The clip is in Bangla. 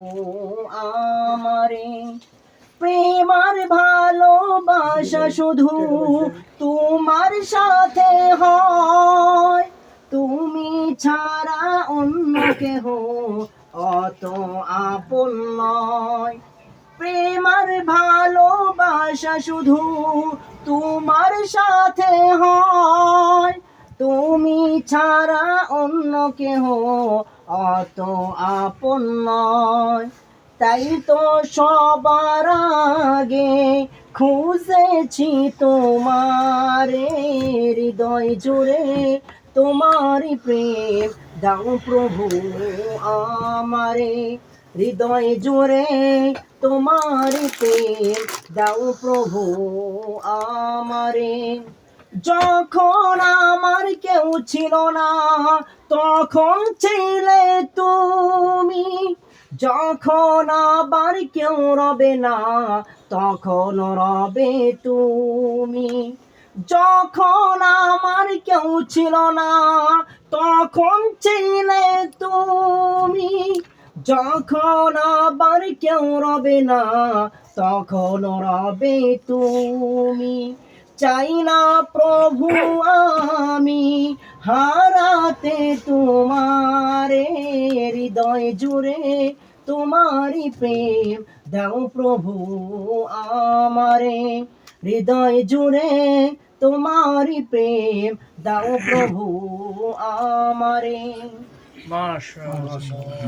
ও আমারে প্রেমার ভালোবাসা শুধু তোমার সাথে হয়, তুমি ছাড়া অন্য কেহ অত আপন নয়। প্রেমার ভালোবাসা শুধু তোমার সাথে হয়, তুমি ছাড়া অন্য কেহ অত আপন নয়। তাই তো সবার আগে খুঁজেছি তোমারে, হৃদয় জুড়ে তোমারই প্রেম দাও প্রভু আমারে। হৃদয় জুড়ে তোমারই প্রেম দাও প্রভু আমারে। যখন আমার কেউ ছিল না তখন ছিলে তুমি, যখন আবার কেউ রবে না তখন রবে তুমি। যখন আমার কেউ ছিল না তখন ছিলে তুমি, যখন আবার কেউ রবে না তখন রবে তুমি। চাই না প্রভু আমি হারাতে তোমারে, হৃদয় জুড়ে তোমারই প্রেম দাও প্রভু আমারে। হৃদয় জুড়ে তোমারই প্রেম দাও প্রভু আমারে। মাশাআল্লাহ।